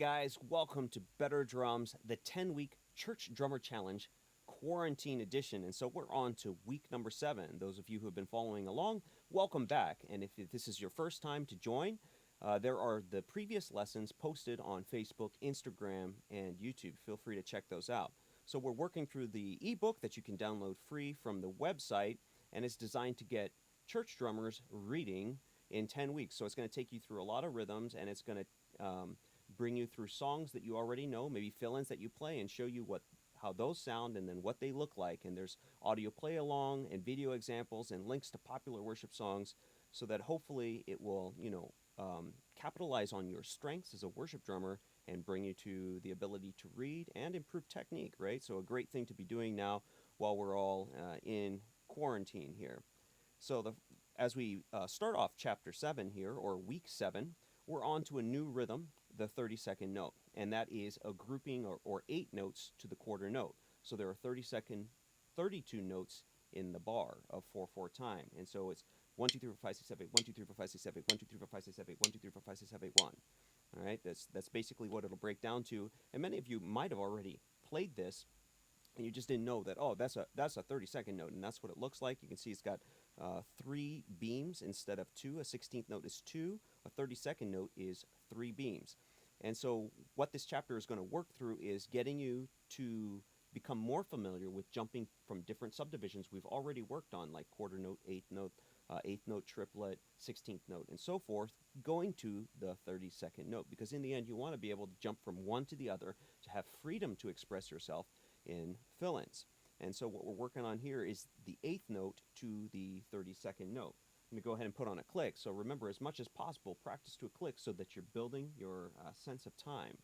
guys, welcome to Better Drums, the 10-week Church Drummer Challenge Quarantine Edition. And so we're on to week number 7. Those of you who have been following along, welcome back. And if this is your first time to join, there are the previous lessons posted on Facebook, Instagram, and YouTube. Feel free to check those out. So we're working through the ebook that you can download free from the website, and it's designed to get church drummers reading in 10 weeks. So it's going to take you through a lot of rhythms, and it's going to bring you through songs that you already know, maybe fill-ins that you play, and show you how those sound and then what they look like. And there's audio play along and video examples and links to popular worship songs, so that hopefully it will, capitalize on your strengths as a worship drummer and bring you to the ability to read and improve technique, right? So a great thing to be doing now while we're all in quarantine here. So as we start off chapter 7 here, or week 7, we're on to a new rhythm, the 32nd note, and that is a grouping or 8 notes to the quarter note. So there are 32 notes in the bar of 4/4 time, and so it's 1 2 3 4 5 6 7 8, 1 2 3 4 5 6 7 8, 1 2 3 4 5 6 7 8, 1 2 3 4 5 6 7 8 1. All right, that's basically what it'll break down to. And many of you might have already played this, and you just didn't know that, oh, that's a 32nd note, and that's what it looks like. You can see it's got 3 beams instead of 2. A 16th note is 2. A 32nd note is 3 beams. And so what this chapter is going to work through is getting you to become more familiar with jumping from different subdivisions we've already worked on, like quarter note, 8th note triplet, 16th note, and so forth, going to the 32nd note. Because in the end, you want to be able to jump from one to the other, to have freedom to express yourself in fill-ins. And so what we're working on here is the 8th note to the 32nd note. I'm going to go ahead and put on a click. So remember, as much as possible, practice to a click so that you're building your sense of time.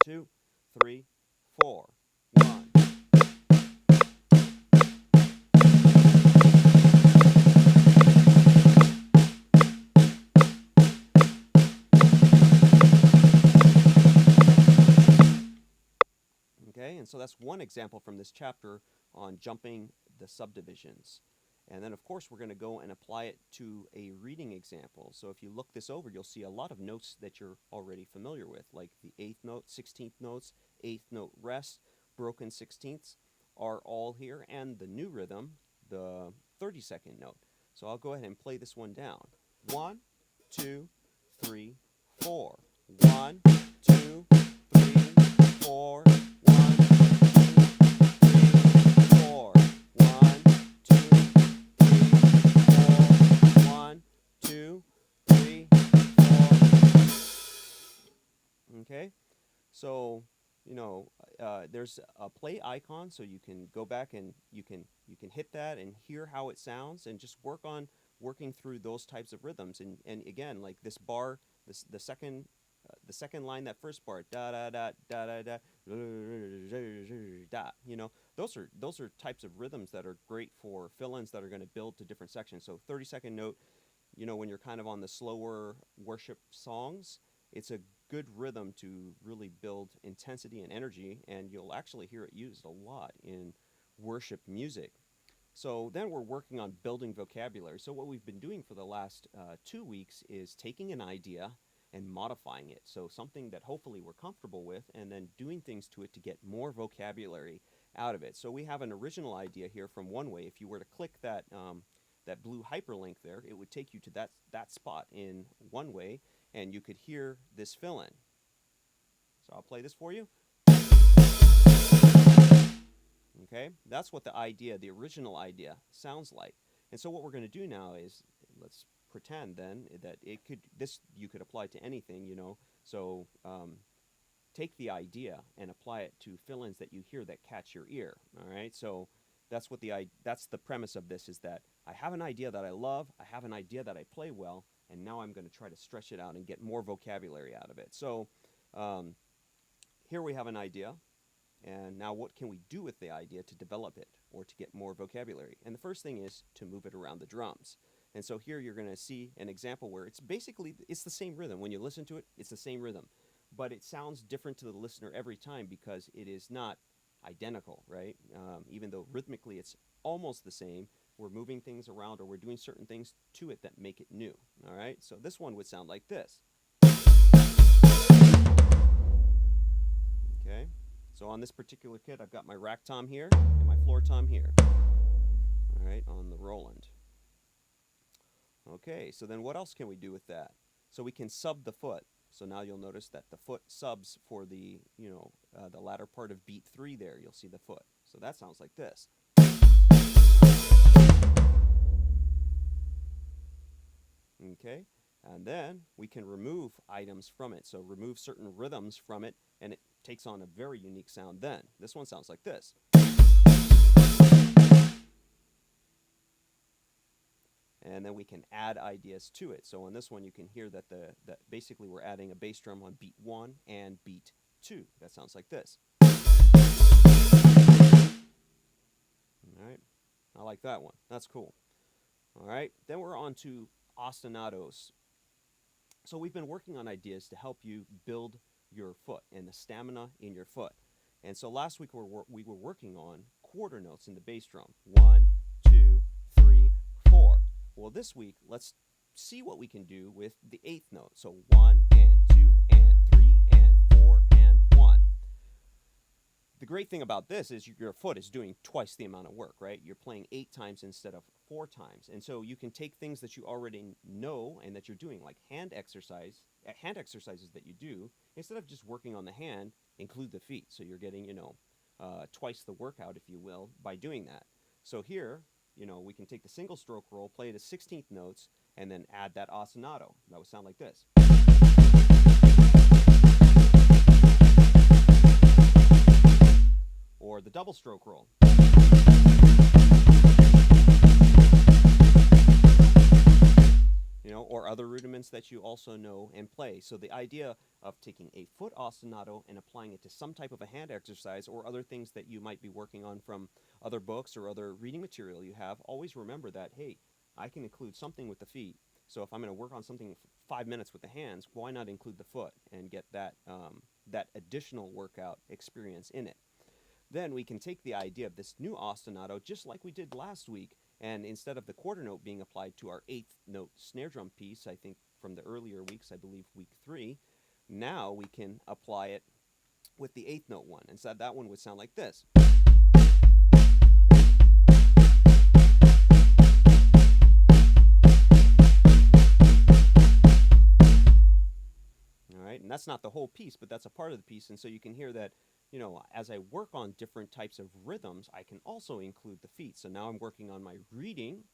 2, 3, 4, 1. Okay, and so that's one example from this chapter on jumping the subdivisions. And then, of course, we're going to go and apply it to a reading example. So if you look this over, you'll see a lot of notes that you're already familiar with, like the 8th note, 16th notes, 8th note rest, broken 16ths are all here, and the new rhythm, the 32nd note. So I'll go ahead and play this one down. 1, 2, 3, 4. 1, 2, 3, 4. 1, 2, 3, 4. 1, 2, 1, 2, 3, 4. Okay, so there's a play icon, so you can go back and you can hit that and hear how it sounds, and just working through those types of rhythms. And again, like this bar, the second line, that first bar, da da da da da da da. Those are types of rhythms that are great for fill-ins that are going to build to different sections. So 32nd note, when you're kind of on the slower worship songs, it's a good rhythm to really build intensity and energy, and you'll actually hear it used a lot in worship music. So then we're working on building vocabulary. So what we've been doing for the last 2 weeks is taking an idea and modifying it. So something that hopefully we're comfortable with, and then doing things to it to get more vocabulary out of it. So we have an original idea here from One Way. If you were to click that blue hyperlink there, it would take you to that spot in One Way, and you could hear this fill-in. So I'll play this for you. Okay, that's what the original idea sounds like. And so what we're going to do now is, let's pretend then that you could apply to anything, So take the idea and apply it to fill-ins that you hear that catch your ear. All right, so that's the premise of this, is that I have an idea that I love, I have an idea that I play well, and now I'm going to try to stretch it out and get more vocabulary out of it. So here we have an idea, and now what can we do with the idea to develop it or to get more vocabulary? And the first thing is to move it around the drums. And so here you're going to see an example where it's the same rhythm. When you listen to it, it's the same rhythm, but it sounds different to the listener every time because it is not identical, right? Even though rhythmically it's almost the same, we're moving things around, or we're doing certain things to it that make it new. All right, so this one would sound like this. Okay, so on this particular kit, I've got my rack tom here and my floor tom here. All right, on the Roland. Okay, so then what else can we do with that? So we can sub the foot. So now you'll notice that the foot subs for the, the latter part of beat 3 there. You'll see the foot. So that sounds like this. Okay, and then we can remove items from it. So remove certain rhythms from it, and it takes on a very unique sound then. This one sounds like this. And then we can add ideas to it. So on this one, you can hear that that basically we're adding a bass drum on beat 1 and beat 2. That sounds like this. All right, I like that one. That's cool. All right, then we're on to ostinatos. So we've been working on ideas to help you build your foot and the stamina in your foot. And so last week we were working on quarter notes in the bass drum. 1, 2, 3, 4. Well, this week, let's see what we can do with the 8th note. So 1 and 2 and 3 and 4 and 1. The great thing about this is your foot is doing twice the amount of work, right? You're playing 8 times instead of 4 times. And so you can take things that you already know and that you're doing, like hand exercises that you do, instead of just working on the hand, include the feet. So you're getting, twice the workout, if you will, by doing that. So here, we can take the single stroke roll, play it as 16th notes, and then add that ostinato. That would sound like this. Or the double stroke roll. Or other rudiments that you also know and play. So the idea of taking a foot ostinato and applying it to some type of a hand exercise or other things that you might be working on from other books or other reading material you have, always remember that, hey, I can include something with the feet. So if I'm going to work on something 5 minutes with the hands, why not include the foot and get that additional workout experience in it? Then we can take the idea of this new ostinato, just like we did last week, and instead of the quarter note being applied to our 8th note snare drum piece, I think from the earlier weeks, I believe week 3, now we can apply it with the 8th note one. And so that one would sound like this. All right, and that's not the whole piece, but that's a part of the piece. And so you can hear that, as I work on different types of rhythms, I can also include the feet. So now I'm working on my reading,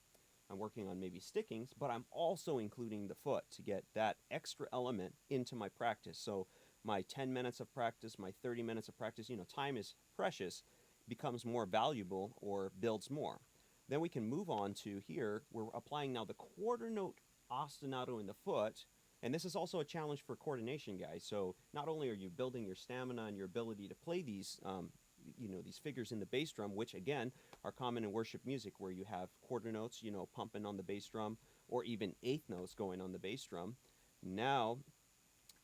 I'm working on maybe stickings, but I'm also including the foot to get that extra element into my practice. So my 10 minutes of practice, my 30 minutes of practice, time is precious, becomes more valuable or builds more. Then we can move on to here, we're applying now the quarter note ostinato in the foot. And this is also a challenge for coordination, guys. So not only are you building your stamina and your ability to play these, these figures in the bass drum, which again are common in worship music, where you have quarter notes, pumping on the bass drum, or even 8th notes going on the bass drum. Now,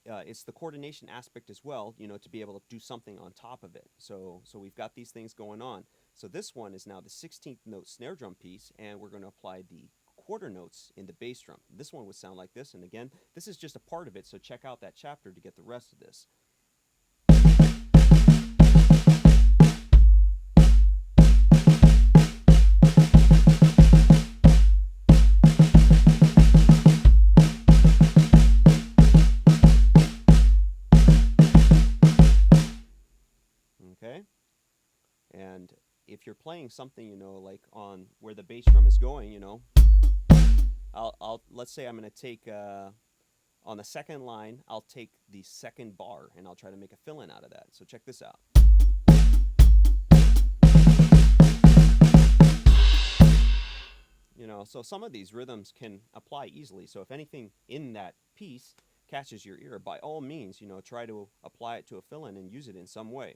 it's the coordination aspect as well, to be able to do something on top of it. So we've got these things going on. So this one is now the 16th note snare drum piece, and we're going to apply the quarter notes in the bass drum. This one would sound like this, and again, this is just a part of it, so check out that chapter to get the rest of this. Okay? And if you're playing something, like on where the bass drum is going, let's say I'm going to take, on the second line, I'll take the second bar and I'll try to make a fill-in out of that. So check this out. So some of these rhythms can apply easily. So if anything in that piece catches your ear, by all means, try to apply it to a fill-in and use it in some way.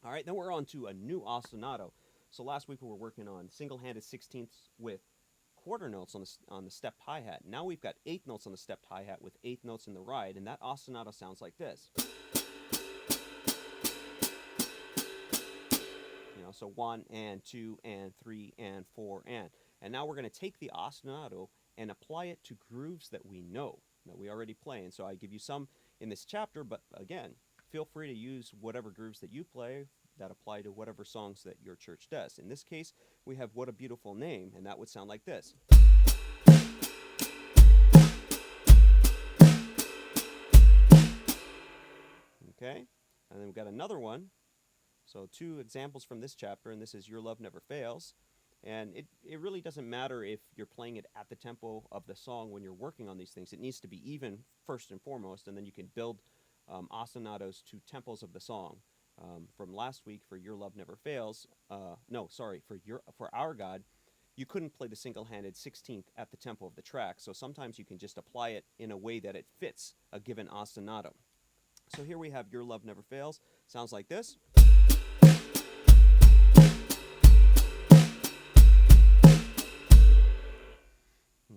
All right, then we're on to a new ostinato. So last week we were working on single-handed 16ths with quarter notes on the stepped hi-hat. Now we've got 8th notes on the stepped hi-hat with 8th notes in the ride, and that ostinato sounds like this. So 1 and 2 and 3 and 4 and now we're going to take the ostinato and apply it to grooves that we know, that we already play. And so I give you some in this chapter, but again, feel free to use whatever grooves that you play that apply to whatever songs that your church does. In this case, we have What a Beautiful Name, and that would sound like this. Okay, and then we've got another one. So 2 examples from this chapter, and this is Your Love Never Fails. And it really doesn't matter if you're playing it at the tempo of the song when you're working on these things. It needs to be even first and foremost, and then you can build ostinatos to tempos of the song. From last week for Your Love Never Fails, for Our God, you couldn't play the single-handed 16th at the tempo of the track, so sometimes you can just apply it in a way that it fits a given ostinato. So here we have Your Love Never Fails. Sounds like this.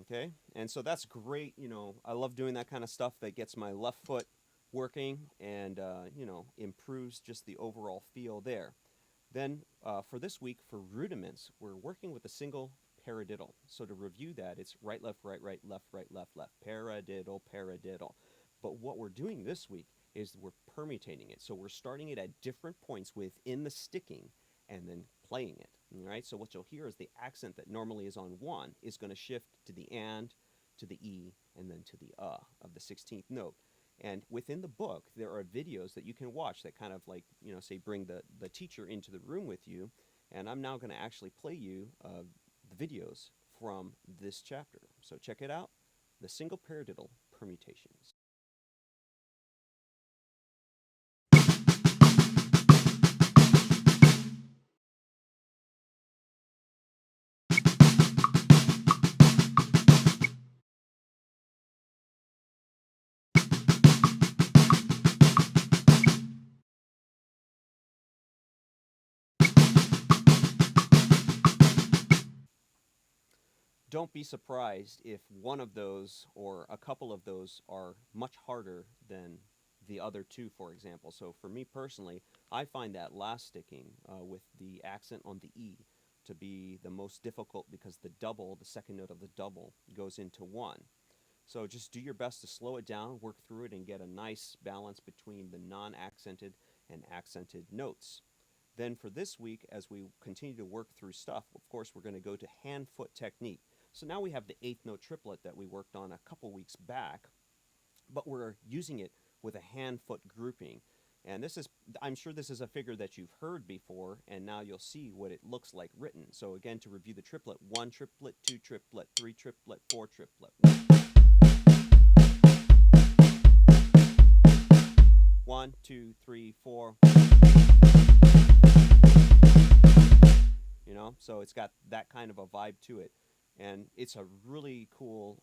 Okay, and so that's great. I love doing that kind of stuff that gets my left foot working and, improves just the overall feel there. Then for this week, for rudiments, we're working with a single paradiddle. So to review that, it's right, left, left, left, paradiddle, paradiddle. But what we're doing this week is we're permutating it. So we're starting it at different points within the sticking and then playing it. All right, so what you'll hear is the accent that normally is on 1 is going to shift to the and, to the e, and then to the of the 16th note. And within the book, there are videos that you can watch that kind of like, say bring the teacher into the room with you. And I'm now going to actually play you the videos from this chapter. So check it out, the single paradiddle permutations. Don't be surprised if one of those or a couple of those are much harder than the other 2, for example. So for me personally, I find that last sticking with the accent on the E to be the most difficult because the second note of the double, goes into 1. So just do your best to slow it down, work through it, and get a nice balance between the non-accented and accented notes. Then for this week, as we continue to work through stuff, of course, we're going to go to hand-foot technique. So now we have the 8th note triplet that we worked on a couple weeks back, but we're using it with a hand-foot grouping. And I'm sure this is a figure that you've heard before, and now you'll see what it looks like written. So again, to review the triplet, 1 triplet, 2 triplet, 3 triplet, 4 triplet. 1, 2, 3, 4. So it's got that kind of a vibe to it. And it's a really cool,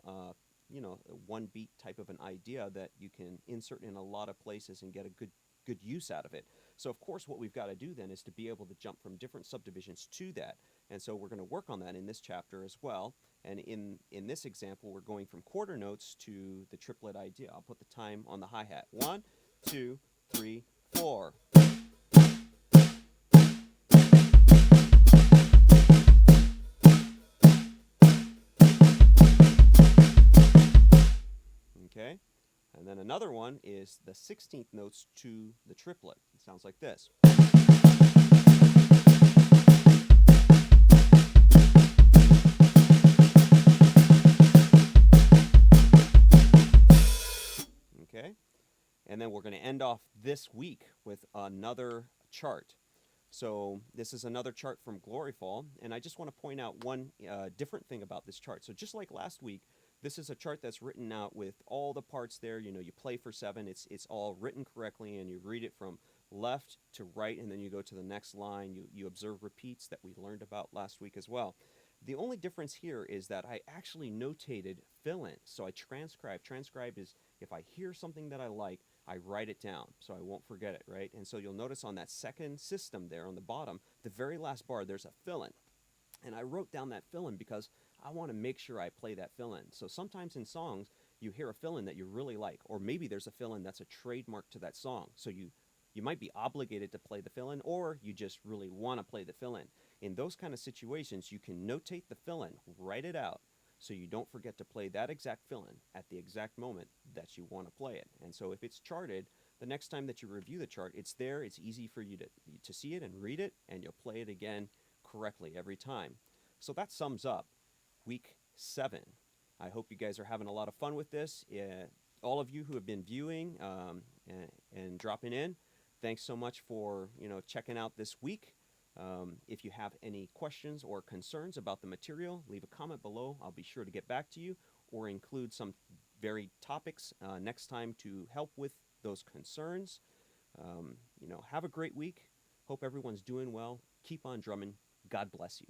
1-beat type of an idea that you can insert in a lot of places and get a good use out of it. So of course what we've got to do then is to be able to jump from different subdivisions to that. And so we're going to work on that in this chapter as well. And in this example, we're going from quarter notes to the triplet idea. I'll put the time on the hi-hat. 1, 2, 3, 4. Okay, and then another one is the 16th notes to the triplet. It sounds like this. Okay, and then we're going to end off this week with another chart. So this is another chart from Gloryfall, and I just want to point out one different thing about this chart. So just like last week, this is a chart that's written out with all the parts there. You play for 7. It's all written correctly, and you read it from left to right, and then you go to the next line. You observe repeats that we learned about last week as well. The only difference here is that I actually notated fill-in. So I transcribe. Transcribe is if I hear something that I like, I write it down so I won't forget it, right? And so you'll notice on that second system there on the bottom, the very last bar, there's a fill-in. And I wrote down that fill-in because I want to make sure I play that fill-in. So sometimes in songs, you hear a fill-in that you really like, or maybe there's a fill-in that's a trademark to that song. So you might be obligated to play the fill-in, or you just really want to play the fill-in. In those kind of situations, you can notate the fill-in, write it out, so you don't forget to play that exact fill-in at the exact moment that you want to play it. And so if it's charted, the next time that you review the chart, it's there, it's easy for you to see it and read it, and you'll play it again correctly every time. So that sums up week 7. I hope you guys are having a lot of fun with this. All of you who have been viewing and dropping in, thanks so much for checking out this week. If you have any questions or concerns about the material, leave a comment below. I'll be sure to get back to you or include some varied topics next time to help with those concerns. Have a great week. Hope everyone's doing well. Keep on drumming. God bless you.